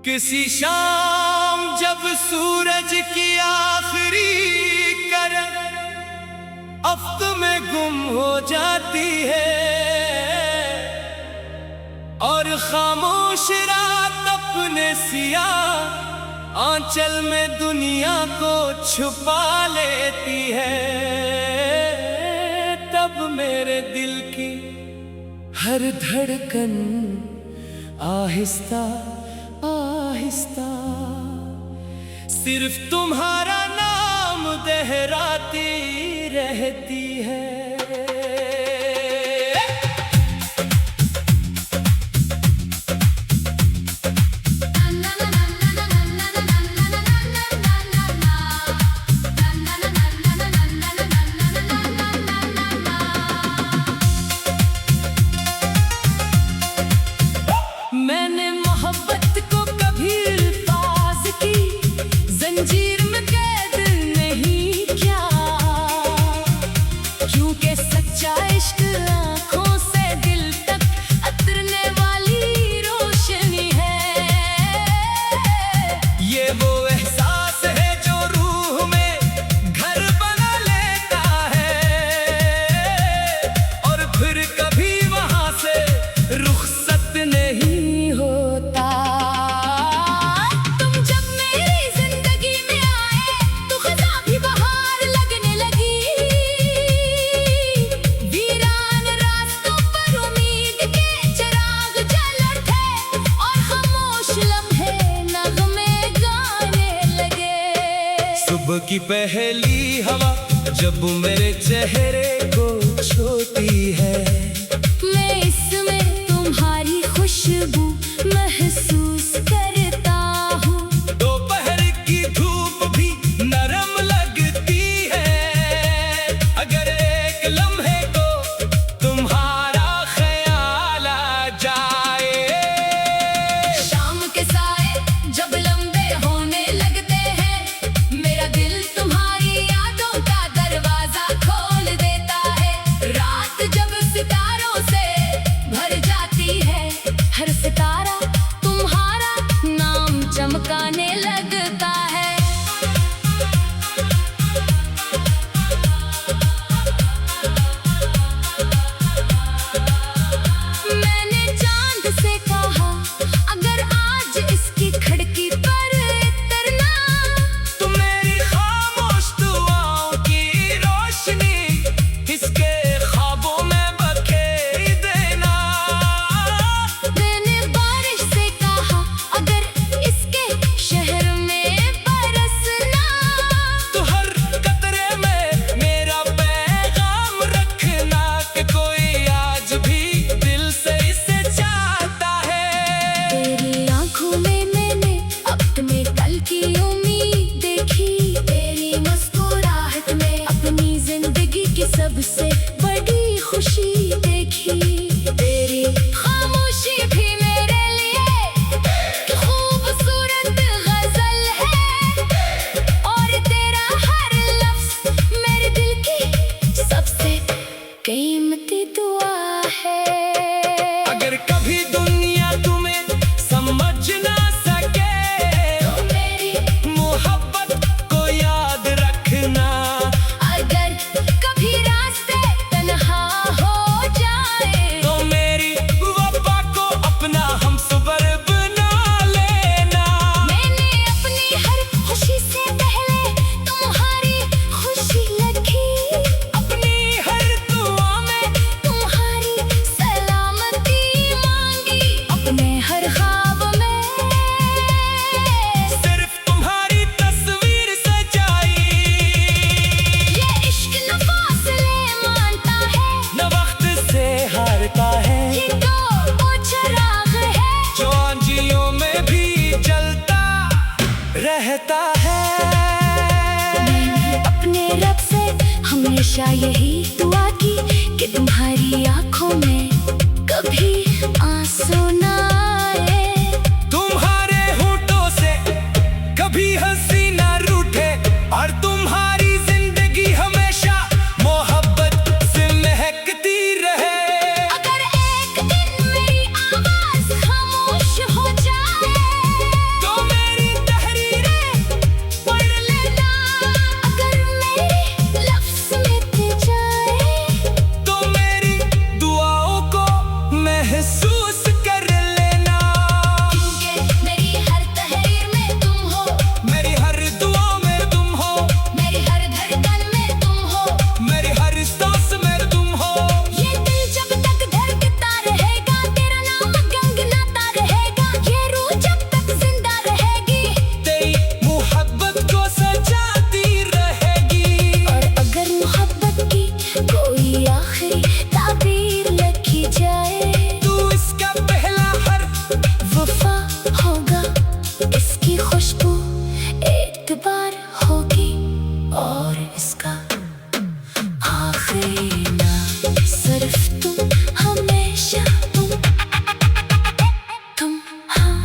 किसी शाम जब सूरज की आखिरी किरण अफ्क में गुम हो जाती है और खामोश रात अपने सियाह आंचल में दुनिया को छुपा लेती है, तब मेरे दिल की हर धड़कन आहिस्ता आहिस्ता सिर्फ तुम्हारा नाम दोहराती रहती है। मैंने मोहब्बत को कभी अल्फाज की जंजीर में कैद नहीं किया, क्योंकि सच्चा इश्क आँखों से दिल तक उतरने वाली रोशनी है। ये वो एहसास है जो रूह में घर बना लेता है और फिर कभी वहाँ से रुखसत नहीं। सुबह की पहली हवा जब मेरे चेहरे को छूती है, मैं इसमें तुम्हारी खुशबू महसूस करता हूँ। दोपहर की धूप भी नरम लगती है अगर एक लम्हे को तुम्हारा ख्याल आ जाए। शाम के साए जब लंबे होने लगते हैं, मेरा दिल तुम्हारी यादों का दरवाजा खोल देता है। रात जब सितारों से भर जाती है, हर सितारा तुम्हारा नाम चमकाने लगता है। मैंने चांद से कहा अगर आज इसकी खिड़की पर उतरना, तुम मेरी खामोश दुआओं की रोशनी इसके ख्वाबों में बखेर देना। मैंने बारिश से कहा अगर इसके शहर में बरसना, तो हर कतरे में मेरा पैगाम रखना कि कोई आज भी दिल से इसे चाहता है। तेरी आंखों में मैंने अपने कल की उम्मीद देखी, तेरी मुस्कुराहट में अपनी जिंदगी की सबसे बड़ी खुशी देखी। तेरी खामोशी भी मेरे लिए खूबसूरत गजल है और तेरा हर लफ्ज मेरे दिल की सबसे कीमती दुआ है। अगर कभी दुनिया तुम्हें समझ ना सके तो मेरी मोहब्बत को याद रखना। अगर कभी रास्ते तन्हा हो जाए, तो मेरी वफा को अपना हमसफर बना लेना। मैंने अपनी हर खुशी से पहले तुम्हारी खुशी रखी, अपनी हर दुआ में तुम्हारी सलामती मांगी, अपने हर ख्वाब में सिर्फ तुम्हारी तस्वीर सजाई। ये इश्क न फासले मानता है, न वक्त से हारता है, ये तो वो चिराग है जो आंधियों में भी जलता रहता है। मैंने अपने रब से हमेशा यही दुआ की कि तुम्हारी आंखों में कभी आंसू ना आए, तुम्हारे होठों से कभी हंसी ना रूठे और तुम्हारी जिंदगी हमेशा मोहब्बत से महकती रहे। अगर एक दिन मेरी आवाज खामोश हो जाए, वफा होगा, इसकी खुशबू एक बार होगी और इसका आखिरी नाम सिर्फ तुम, हमेशा तुम हाँ।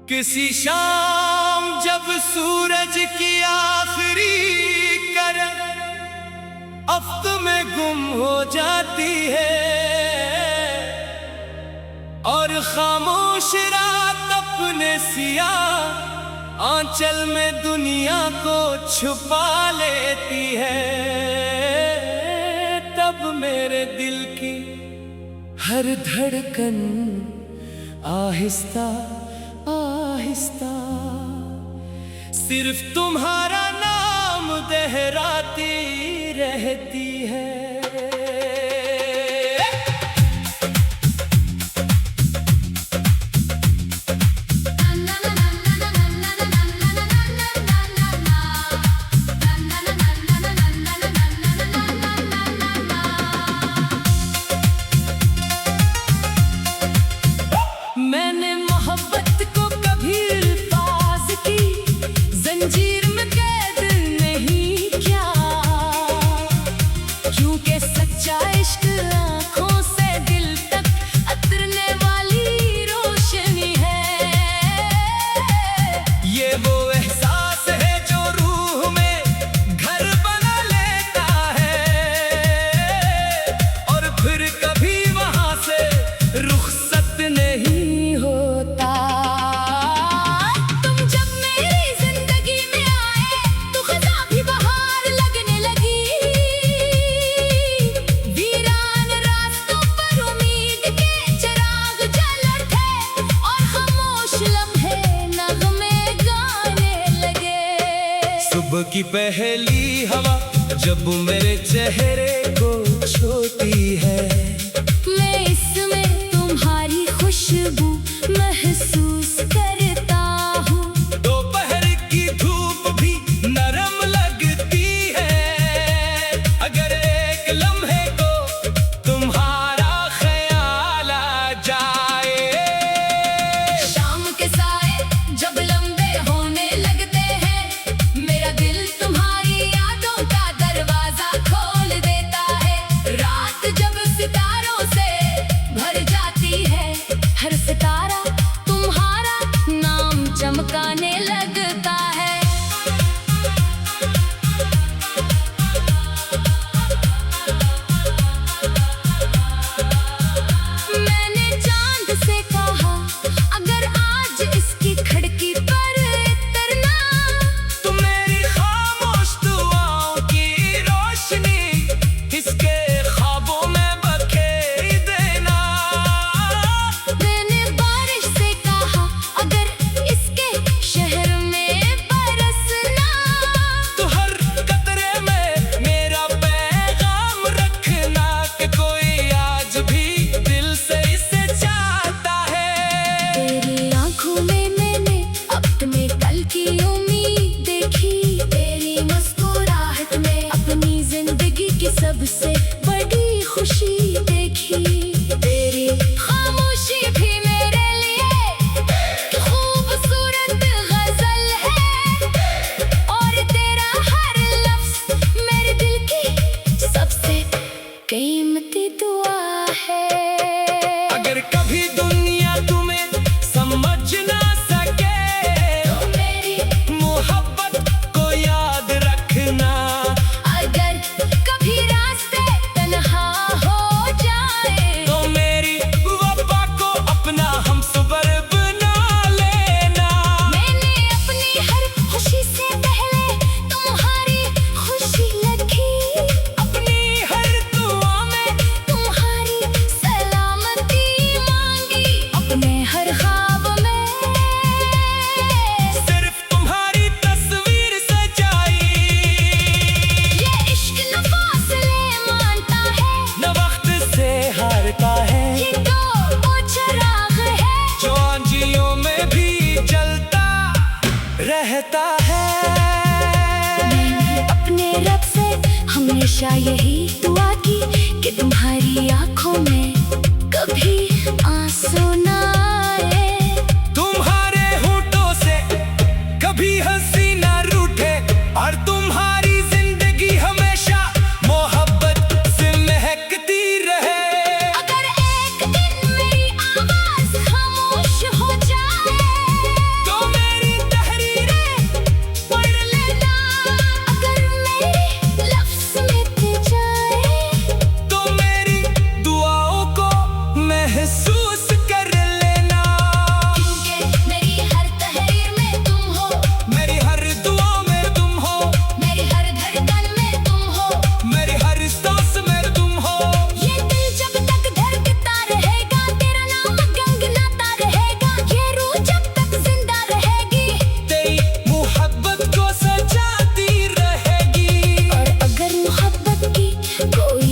किसी शाम जब सूरज की आखिरी किरण अफ्क में गुम हो जाती है और खामोश रात अपने सियाह आंचल में दुनिया को छुपा लेती है, तब मेरे दिल की हर धड़कन आहिस्ता आहिस्ता सिर्फ तुम्हारा नाम दोहराती रहती है। मैंने मोहब्बत को कभी अल्फाज की जंजीर में कैद नहीं किया, क्योंकि सच्चा इश्क आंखों से दिल तक उतरने वाली रोशनी है। ये वो एहसास है जो रूह में घर बना लेता है और फिर कभी वहां से रुखसत नहीं। सुबह की पहली हवा जब मेरे चेहरे को छूती है, मैं इसमें तुम्हारी खुशबू महसूस करता हूँ। दोपहर की धूप भी नरम लगती है अगर एक लम्हे को तुम्हारा ख्याल आ जाए। शाम के साए जब लंबे होने लगते हैं, मेरा दिल तुम्हारी यादों का दरवाजा खोल देता है। रात जब सितारों से भर जाती है, हर सितारा तुम्हारा नाम चमकाने लगता है। मैंने चांद से कहा अगर आज इसकी खिड़की पर उतरना, तो मेरी खामोश दुआओं की रोशनी इसके ख्वाबों में बखेर देना। मैंने बारिश से कहा अगर इसके शहर में बरसना, तो हर कतरे में मेरा पैगाम रखना कि कोई आज भी दिल से इसे चाहता है। तेरी आंखों में मैंने अपने कल की उम्मीद देखी, तेरी मुस्कुराहट में अपनी जिंदगी की सबसे बड़ी खुशी देखी। तेरी खामोशी भी मेरे लिए खूबसूरत गजल है और तेरा हर लफ्ज मेरे दिल की सबसे कीमती दुआ है। अगर कभी दुनिया तुम्हें समझ ना सके, तो मेरी मोहब्बत को याद रखना। अगर कभी रास्ते तन्हा हो जाए, तो मेरी वफा को अपना हमसफर बना लेना। मैंने अपनी हर खुशी से पहले तुम्हारी खुशी रखी, अपनी हर दुआ में तुम्हारी सलामती मांगी, अपने हर ख्वाब में सिर्फ तुम्हारी तस्वीर सजाई। ये इश्क न फासले मानता है, न वक्त से हारता है, ये तो वो चिराग है जो आंधियों में भी जलता रहता है। मैंने अपने रब से हमेशा यही दुआ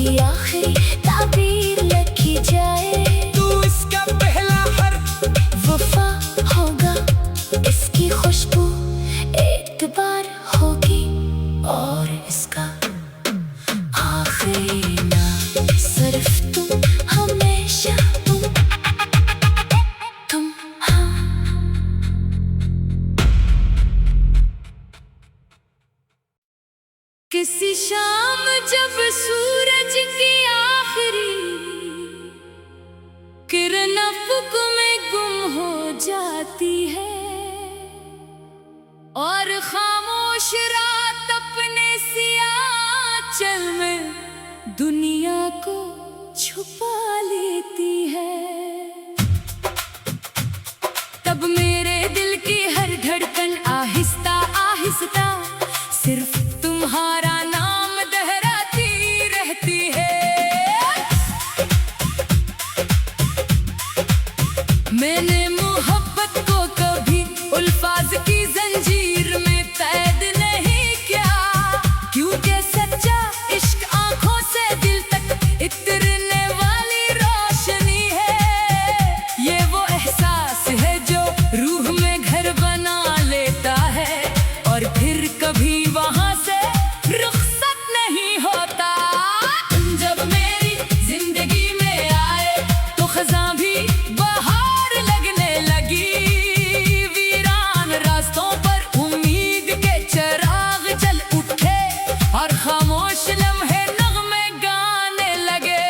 की आखिरी ताबीर लिखी जाए। तू इसका पहला हर्फ, वफा होगा इसकी खुशबू एक बार होगी, और इसका आखिरी नाम सिर्फ तुम, हमेशा तुम हाँ। किसी शाम जब सूरज की आखिरी किरण अफ़क़ में गुम हो जाती है, और खामोश रात अपने सियाह आंचल में दुनिया को छुपा लेती है, तब मेरे दिल की हर धड़कन आहिस्ता आहिस्ता सिर्फ तुम्हारा नाम दोहराती रहती है। मैंने मोहब्बत को कभी अल्फाज की जंजीर में कैद नहीं किया, क्योंकि सच्चा इश्क आंखों से दिल तक इतरने वाली रोशनी है। ये वो एहसास है जो रूह में घर बना लेता है, और फिर कभी वहां से रुखसत नहीं होता। जब मेरी जिंदगी में आए तो खज़ां भी बहार लगने लगी, वीरान रास्तों पर उम्मीद के चिराग जल उठे, और खामोश लम्हे नग़्मे गाने लगे।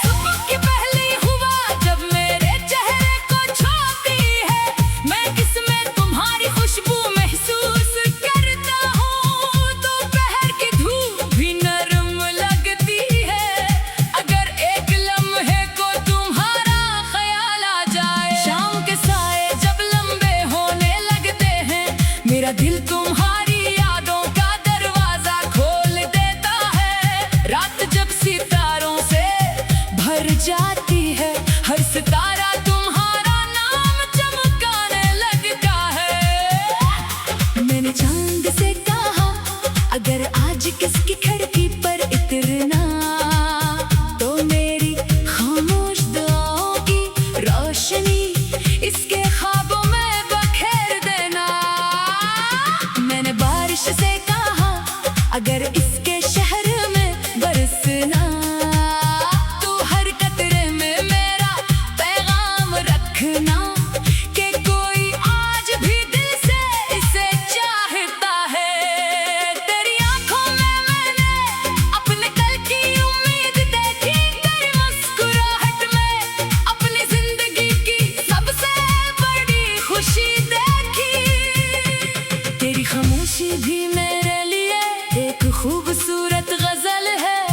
सुबह की पहली हुआ जब मेरे चेहरे को छूती है, मैं किसमें तुम्हारी खुशबू महसूस करता हूँ। दोपहर की धूप भी नरम लगती है अगर एक लम्हे को तुम्हारा ख्याल आ जाए। शाम के साए जब लंबे होने लगते हैं, मेरा दिल तुम्हारी यादों का दरवाजा खोल देता है। रात जब सितारों से भर जाती है, हर सितारा तुम्हारा नाम चमकाने लगता है। मैंने चांद से कहा अगर आज किसकी खिड़की पर इतरना, तो मेरी खामोश दुआओं की रोशनी इसके ख्वाबों में बखेर देना। मैंने बारिश से कहा अगर इसके शहर में बरसना, तो हर कतरे में मेरा पैगाम रखना, कि कोई आज भी दिल से इसे चाहता है। तेरी आंखों में मैंने अपने कल की उम्मीद देखी, तेरी मुस्कुराहट में अपनी जिंदगी की सबसे बड़ी खुशी देखी। तेरी खामोशी भी मेरे लिए एक खूबसूरत गजल है,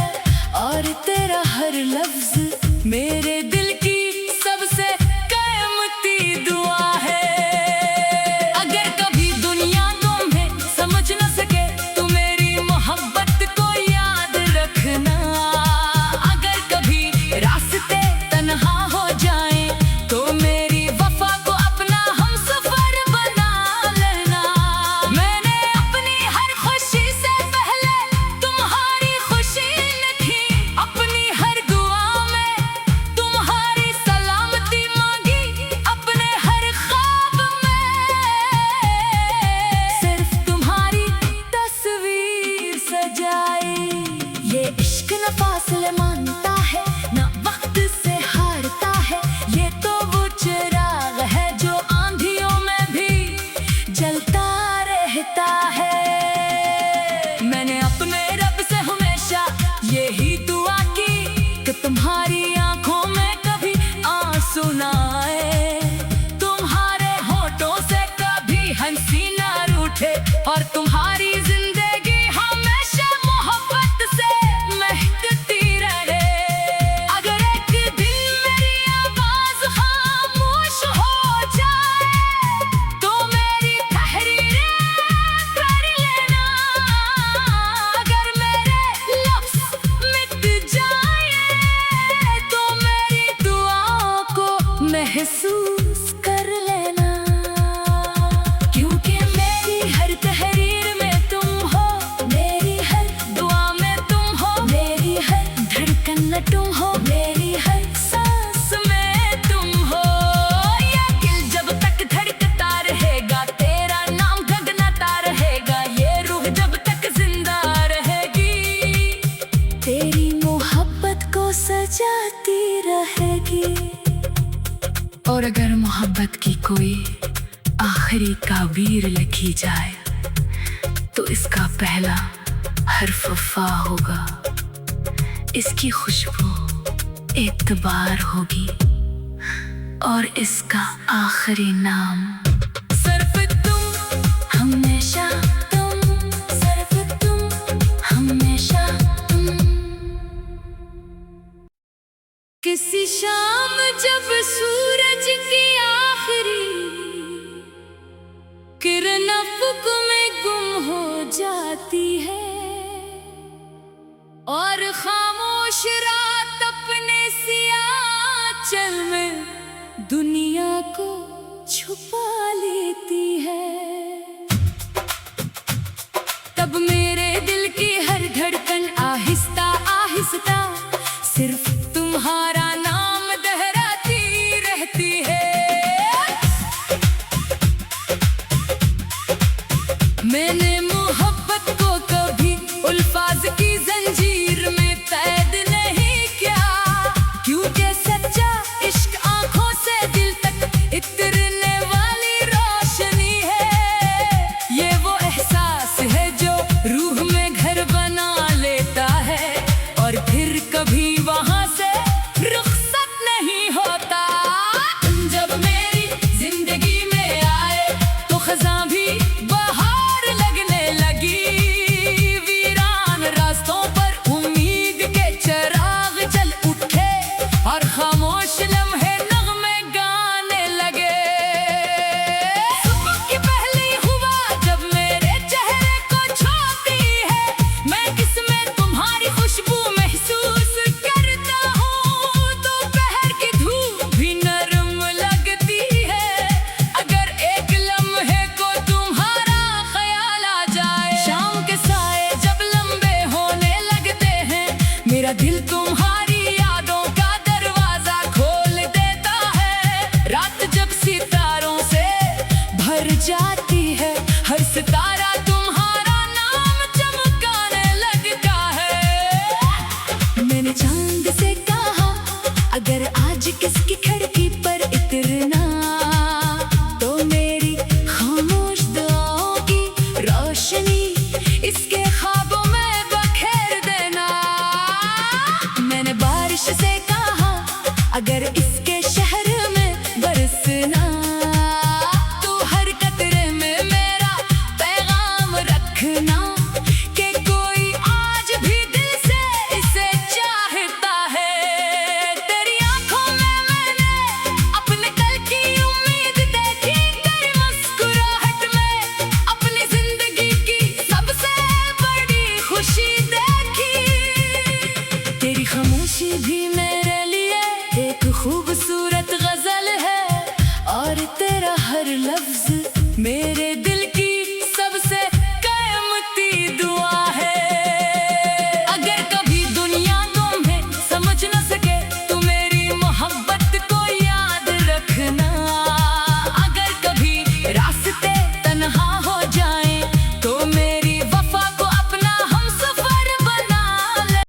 और तेरा हर लफ्ज मेरे दिल की सबसे कीमती दुआ है। अगर कभी दुनिया तुम्हें समझ न सके तो मेरी मोहब्बत को याद रखना। अगर कभी रास्ते तन्हा हो जाएं तो मेरी वफा को अपना हमसफर बना लेना। मैंने अपनी हर खुशी से पहले तुम्हारी खुशी लिखी, अपनी हर दुआ में तुम्हारी सलामती मांगी, अपने हर ख्वाब में सिर्फ तुम्हारी तस्वीर सजाई। ये इश्क न फासले मानता है, न वक्त से हारता है, ये तो वो चिराग है जो आंधियों में भी जलता रहता है। मैंने अपने रब से हमेशा यही दुआ की कि तुम्हारी आंखों में कभी आंसू ना आए, तुम्हारे होठों से कभी हंसी ना रूठे, और तुम्हारी जिंदगी हमेशा मोहब्बत से महकती रहे। अगर एक दिन मेरी आवाज खामोश हो जाए तो मेरी तहरीरें कर लेना। अगर मेरे लफ्ज़ मिट न तुम हो, मेरी हर सांस में तुम हो। ये दिल जब तक धड़कता रहेगा, तेरा नाम गगनाता रहेगा। ये रूह जब तक जिंदा रहेगी, तेरी मोहब्बत को सजाती रहेगी। और अगर मोहब्बत की कोई आखिरी ताबीर लिखी जाए, तो इसका पहला हर्फ फा होगा। इसकी खुशबू एतबार होगी और इसका आखिरी नाम सिर्फ तुम, हमेशा तुम, सिर्फ तुम, हमेशा तुम। किसी शाम जब सूरज की आखिरी किरण अफ़क़ में गुम हो जाती है, और खामोश रात अपने सियाह आंचल में दुनिया को छुपा लेती है, तब मेरे दिल की हर धड़कन आहिस्ता आहिस्ता सिर्फ तुम्हारा नाम दोहराती रहती है। मैंने मोहब्बत को कभी अल्फाज की जंजीर में कैद नहीं किया, क्योंकि सच्चा इश्क आंखों से दिल तक इतरने वाली रोशनी है। ये वो एहसास है जो रूह में घर बना लेता है, और फिर कभी वहां से रुखसत नहीं होता। जब मेरी जिंदगी में आए तो खज़ां भी बहार लगने लगी। वीरान रास्तों पर उम्मीद के चिराग जल उठे, और खामोश लम्हे नग़्मे गाने लगे। सुबह की पहली हुआ जब मेरे चेहरे को छूती है, मैं किसमें तुम्हारी खुशबू महसूस करता हूँ। दोपहर की धूप भी नरम लगती है, अगर एक लम्हे को तुम्हारा ख्याल आ जाए। शाम के साए जब लंबे होने लगते हैं, मेरा दिल तुम्हारी यादों का दरवाजा खोल देता है। रात जब सितारों से भर जाती है, हर सितारा तुम्हारा नाम चमकाने लगता है। मैंने चांद से कहा, अगर आज किसकी खिड़की पर इतरना, तो मेरी खामोश दुआओं की रोशनी इसके ख्वाबों में बखेर देना। मैंने बारिश से कहा, अगर इसके शहर में बरसना, तो हर कतरे में मेरा पैगाम रखना, कि कोई आज भी दिल से इसे चाहता है। तेरी आंखों में मैंने अपने कल की उम्मीद देखी, तेरी मुस्कुराहट में अपनी जिंदगी की सबसे बड़ी खुशी देखी। तेरी खामोशी भी मेरे लिए एक खूबसूरत गजल है, और तेरा हर लफ्ज